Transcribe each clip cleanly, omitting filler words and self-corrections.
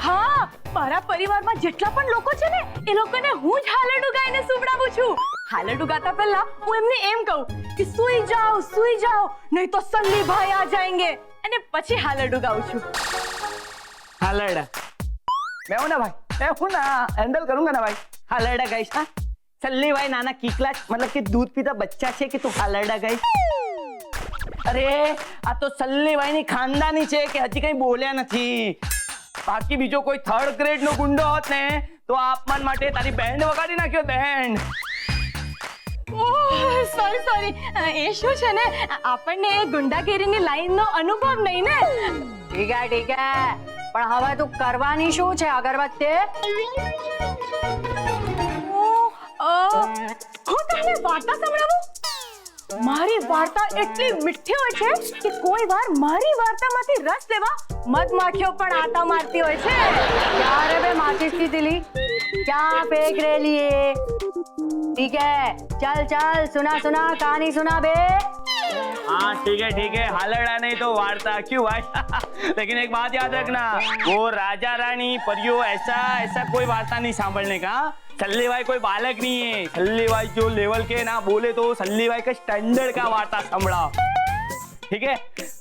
હા, મારા પરિવારમાં જેટલા પણ લોકો છે ને એ લોકોને હું જ હાલરડું ગાઈને સુવડાવું છું. હાલરડું ગાતા પહેલા હું એમને એમ કહું કે સૂઈ જાઓ નહીં તો સલ્લી ભાઈ આ જાયેંગે, અને પછી હાલરડું ગાઉં છું. हालरडा मैं हूं ना भाई, मैं हूं ना, हैंडल करूंगा ना भाई. हालरडा गाइस. हाँ सल्ली भाई नाना कीकला मतलब कि दूध पीता बच्चा છે કે તું હાલરડા ગાઈસ? અરે આ તો સલ્લી ભાઈ ની ખાનદાની છે કે હજી કઈ બોલ્યા નથી. બાકી બીજો કોઈ થર્ડ ગ્રેડ નો ગુંડો હોત ને તો આ અપમાન માટે તારી બેન્ડ વગાડી નાખ્યો, બેન્ડ. ઓહ સોરી, એ શું છે ને આપણને એ ગુંડાગીરીની લાઈનનો અનુભવ નહીં ને. ઠીક હે, પણ હવે તું કરવાની શું છે અગરબત્તી? હું તમને વાર્તા સંભળાવું? મારી વાર્તા એટલી મીઠી હોય છે કે કોઈ વાર મારી વાર્તામાંથી રસ લેવા મધમાખીઓ પણ આટા મારતી હોય છે. क्या रे बे माचिस की तिली, क्या फेंक रही है? ठीक है, चल सुना कहानी सुना बे. हाँ ठीक है हालरड़ा नहीं तो वार्ता क्यों भाई. लेकिन एक बात याद रखना, वो राजा रानी परियों ऐसा कोई वार्ता नहीं सांभळने का. सल्ली भाई कोई बालक नहीं है. सल्ली भाई जो लेवल के ना बोले तो सल्ली भाई का स्टैंडर्ड का वार्ता संभळाओ. ठीक है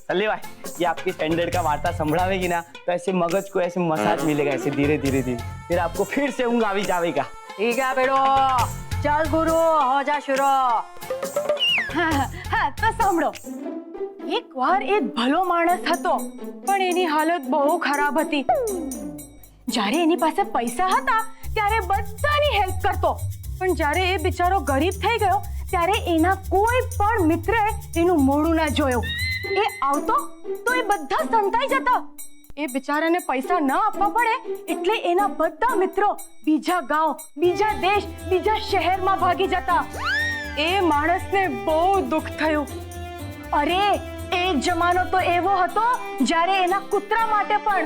सल्ली भाई, ये आपकी स्टैंडर्ड का वार्ता संभळावेगी ना तो ऐसे मगज को ऐसे मसाज मिलेगा, ऐसे धीरे धीरे फिर आपको फिर से ऊँघ આવી જાવેगा. ठीक है बेटो, चल गुरु हो जा शुरू. હા તો સાંભળો. એકવાર એક ભલો માણસ હતો પણ એની હાલત બહુ ખરાબ હતી. જ્યારે એની પાસે પૈસા હતા ત્યારે બધાની હેલ્પ કરતો, પણ જ્યારે એ બિચારો ગરીબ થઈ ગયો ત્યારે એના કોઈ પણ મિત્રે એનું મોઢું ના જોયું. એ આવતો તો એ બધા સંતાઈ જતા. એ બિચારાને પૈસા ન આપવા પડે એટલે એના બધા મિત્રો બીજા ગાંવ, બીજા દેશ, બીજા શહેરમાં ભાગી જતા. એ માણસને બહુ દુઃખ થયું. અરે એક જમાનો તો એવો હતો જ્યારે એના કૂતરા માટે પણ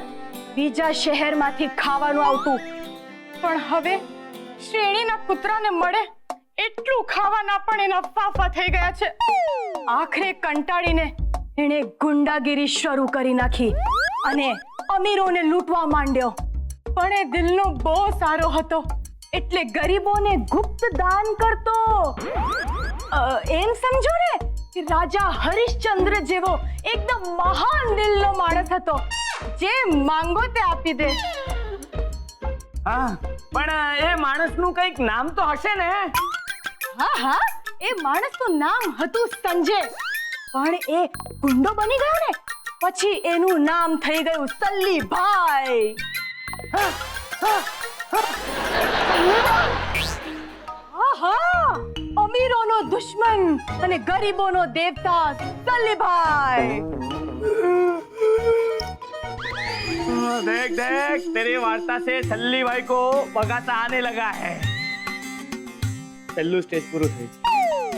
બીજા શહેરમાંથી ખાવાનું આવતું, પણ હવે શ્રેણીના કૂતરાને મળે એટલું ખાવાના પણ એના ફાફા થઈ ગયા છે. આખરે કંટાળીને એણે ગુંડાગીરી શરૂ કરી નાખી અને અમીરોને લૂંટવા માંડ્યો. પણ એ દિલનો બહુ સારો હતો એટલે ગરીબોને ગુપ્ત દાન કરતો. એમ સમજો ને કે રાજા હરિશ્ચંદ્ર જેવો એકદમ મહાન દિલનો માણસ હતો, જે માંગો તે આપી દે. હા પણ એ માણસનું કંઈક નામ તો હશે ને? હા, એ માણસનું નામ હતું સંજય, પણ એ ગુંડો બની ગયો ને પછી એનું નામ થઈ ગયું સલ્લી ભાઈ. અમીરોનો દુશ્મન અને ગરીબોનો દેવતા સલ્લી ભાઈ. देख तेरी वार्ता से सल्ली भाई को बगासा आने लगा है. चल्लू स्टेज पूरा થઈ.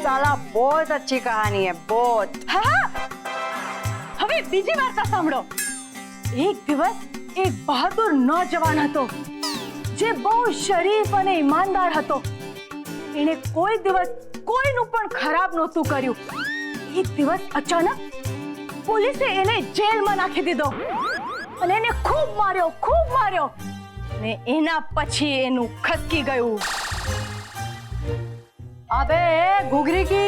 साला बहुत अच्छी कहानी है, बहुत. હા, હવે બીજી વાર્તા સાંભળો. એક દિવસ એક બહાદુર નોજવાન હતો જે બહુ શરીફ અને ઈમાનદાર હતો. એને કોઈ દિવસ કોઈનું પણ ખરાબ નહોતું કર્યું. એક દિવસ અચાનક પોલીસે એને જેલમાં નાખી દીધો અને એને ખૂબ માર્યો ને એના પછી એનું ખસકી ગયું. अबे घुघरी की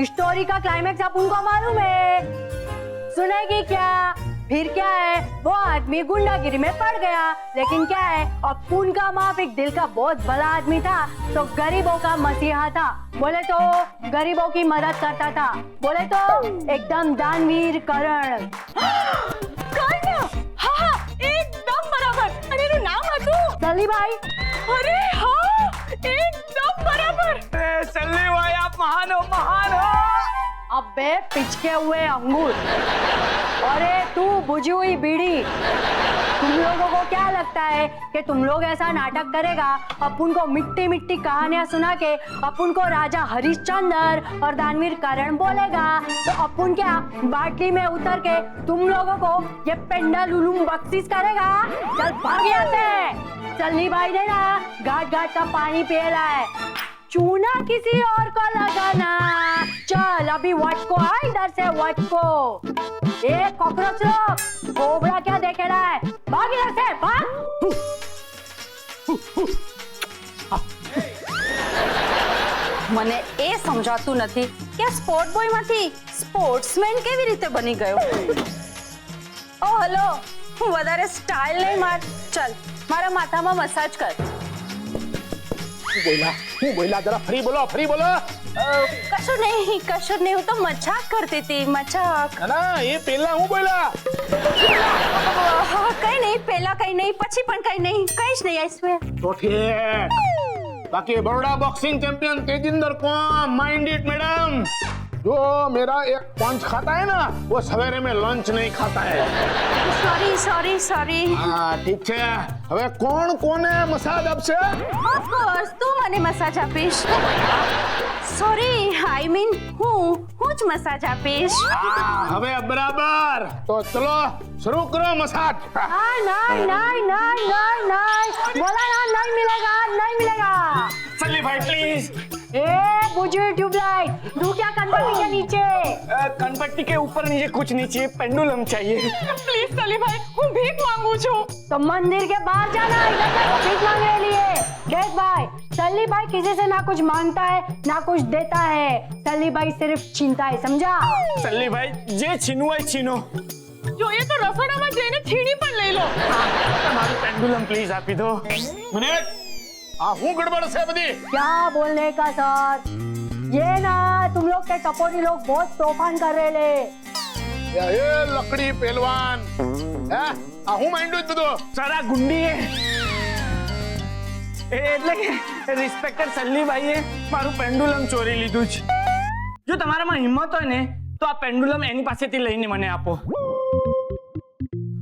स्टोरी का क्लाइमैक्स आप उनको मालूम है? सुनेगी क्या? फिर क्या है, वो आदमी गुंडागिरी में पड़ गया, लेकिन क्या है, अपुन का माँ एक दिल का बहुत भला आदमी था, तो गरीबों का मसीहा था. बोले तो गरीबों की मदद करता था. बोले तो एकदम दानवीर करण. હા, એકદમ બરાબર. અને એનું નામ હતું सल्ली भाई. અરે હા, એકદમ બરાબર. सल्ली भाई आप महान हो. अबे पिचके हुए अंगूर, अरे तू बुझी हुई बीड़ी. तुम लोगों को क्या लगता है कि तुम लोग ऐसा नाटक करेगा, अपन को मिट्टी मिट्टी कहानियां सुना के अपन को राजा हरिश्चंद्र और दानवीर करण बोलेगा, तो अपन क्या बाटली में उतर के तुम लोगों को ये पेंडल उलूम बख्शीश करेगा? चल भाग यहाँ से. सल्ली भाई ने ना घाट घाट का पानी पियला है. चूना किसी और को लगाना। चल अभी वट को आ इधर से वट को। ए कॉकरोच लोग, कोबरा क्या देखे रहा है? भाग इधर से भाग। મને એ સમજાતું નથી કે સ્પોર્ટ બોય માંથી સ્પોર્ટ્સમેન કેવી રીતે બની ગયો. ઓ હેલો, હું વધારે સ્ટાઇલ નહીં માર. ચલ મારા માથામાં મસાજ કર. હું બોલા જરા ફરી બોલો. કશું નહીં, હું તો મજાક કરતી હતી, મજાક. ના એ પેલા હું બોલા. કઈ નહીં, પહેલા કઈ નહીં, પછી પણ કઈ નહીં, કઈ જ નહીં. આઈ સ્વેર. तो ठीक बाकी बड़ोड़ा बॉक्सिंग चैंपियन तेजिंदर कौन माइंड इट मैडम. जो मेरा एक पंच खाता है ना वो सवेरे में लंच नहीं खाता है. સોરી. हाँ ठीक है. હવે કોણ કોને મસાજ આપશે? ઓફ કોર્સ તું મને મસાજ આપીશ. સોરી, આઈ મીન હું જ મસાજ આપીશ. હવે બરાબર તો ચલો શરૂ કરો મસાજ. नहीं बोला ना, नहीं मिलेगा। सल्ली भाई प्लीज. ए बुझी ट्यूबलाइट, तू क्या कनपट्टी के नीचे? कनपट्टी के ऊपर नीचे कुछ नहीं चाहिए, पेंडुलम चाहिए. प्लीज सल्ली भाई, હું ભીખ માંગુ છું. तो मंदिर के बाहर जाना, इधर से भीख मांगने लिए. देख भाई, सल्ली भाई किसी से ना कुछ मांगता है ना कुछ देता है. सल्ली भाई सिर्फ छीनता है, समझा? सल्ली भाई जे छीनવું હોય છીનો. જોઈએ તો રસોડામાં જઈને છીણી પણ લઈ લો. તમારું પેન્ડુલમ પ્લીઝ આપી દો. મિનિટ આ હું ગડબડ છે બધી. क्या बोलने का सर, ये ना तुम लोग के टपोरी लोग बहुत तोफान कर रहे ले. એ લકડી પહેલવાન હે આ હું માઇન્ડ જ બધો. સર આ ગુંડી એટલે કે રિસ્પેક્ટેડ સલ્લી ભાઈએ મારું પેન્ડુલમ ચોરી લીધું છે. જો તમારામાં હિંમત હોય ને તો આ પેન્ડુલમ એની પાસેથી લઈને મને આપો.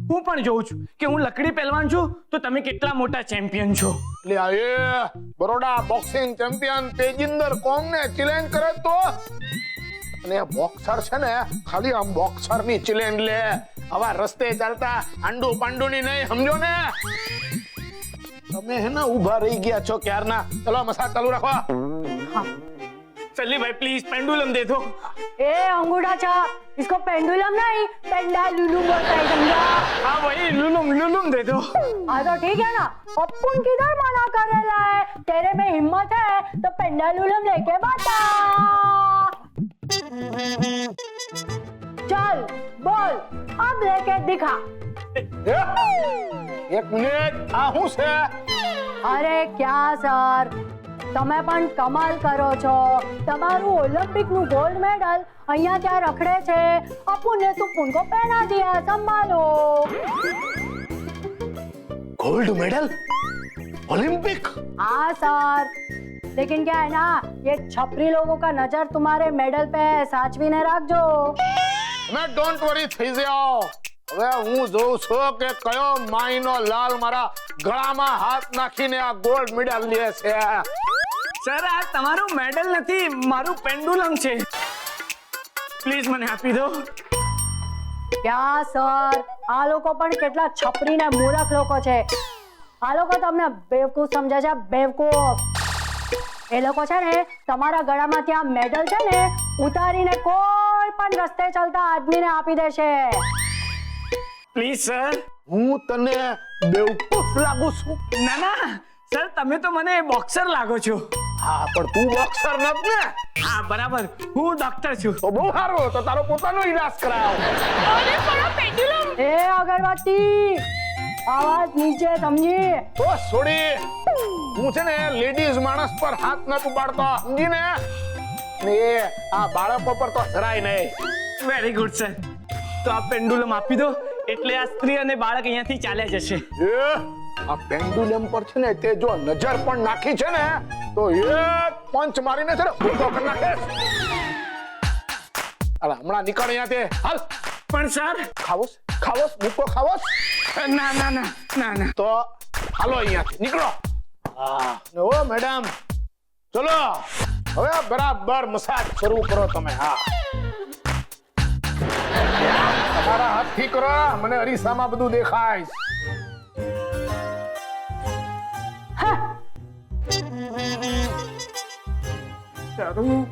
હું પણ જોઉં છું કે હું લકડી પહેલવાન છું તો તમે કેટલા મોટા ચેમ્પિયન છો. એટલે આ એ બરોડા બોક્સિંગ ચેમ્પિયન તેજિંદર કોંગ ને ચેલેન્જ કરે તો અને બોક્સર છે ને ખાલી આમ બોક્સર ની ચેલેન્જ લે. આવા રસ્તે ચાલતા આંડુ પાંડુ ની નહીં, સમજો ને. તમે હે ને ઊભા રહી ગયા છો ક્યારના. ચલો મસાજ ચાલુ રાખો. सल्ली भाई प्लीज पेंडुलम दे दो. ए अंगूठा छाप, इसको पेंडुलम नहीं पेंडालुलुम बोलता है, समझा? हाँ वही लुलुम दे दो. हाँ तो ठीक है ना, अपुन किधर मना कर रहा है? तेरे में हिम्मत है तो पेंडालुलम लेके बता. चल बोल, अब लेके दिखा. એક મિનિટ આ હું છે? અરે ક્યાં સર, તમે પણ કમાલ કરો છો. તમારું ઓલિમ્પિક નું ગોલ્ડ મેડલ અહીંયા ત્યાં રખડે છે. અપુને તું પુनको पहना दिया, संभालो. Gold medal Olympic? हाँ सर, लेकिन क्या है ना, ये छपरी लोगों का नजर तुम्हारे मेडल पे है, साचवीने रखજો. मैं डोंट वरी થઈ જાઓ. હવે હું જોઉં છું કે કયો માઈનો લાલ મારા ગળામાં હાથ નાખીને આ ગોલ્ડ મેડલ લે છે. સર આ તમારું મેડલ નથી, મારું પેન્ડુલમ છે. પ્લીઝ મને આપી દો. ક્યાં સર, આ લોકો પણ કેટલા છપરી ને મૂર્ખ લોકો છે. આ લોકો તમને બેવકૂફ સમજે છે, બેવકૂફ. એ લોકો છે ને તમારા ગળામાં ત્યાં મેડલ છે ને ઉતારીને કોઈ પણ રસ્તે ચાલતા આદમીને આપી દેશે. Please sir. હું તને બેવકૂફ લાગુ છું? ના ના સર, તમે તો મને બોક્સર લાગો છો. હા પણ તું બોક્સર નથી ને. હા બરાબર, હું ડોક્ટર છું. તો બહુ સારું, તો તારો પોતાનો ઈલાજ કરાવ. અરે પણ આ પેન્ડુલમ. એ અગરબત્તી, આવાજ નીચે, સમજી? તો છોડી, હું છે ને લેડીઝ માણસ પર હાથ નથી પાડતો, સમજી ને. ને આ બાળકો પર તો જરાય નહીં. Very good sir. તો આ પેન્ડુલમ આપી દો એટલે આ સ્ત્રી અને બાળક અહીંયાથી ચાલ્યા જશે. આ પેન્ડુલમ પર છે ને તે જો નજર પણ નાખી છે ને તો એક પંચ મારીને છે ને ભૂકો કરી નાખે. હાલ હમણાં નીકળ અહીંયાથી, હાલ. પણ સર. ખાવોસ ભૂકો ખાવોસ? ના ના ના ના ના. તો હાલો અહીંયાથી નીકળો. હા ઓ મેડમ, ચલો હવે બરાબર મસાજ શરૂ કરો તમે. હા તમારા હાથથી કરો, મને અરીસામાં બધું દેખાય. શરૂ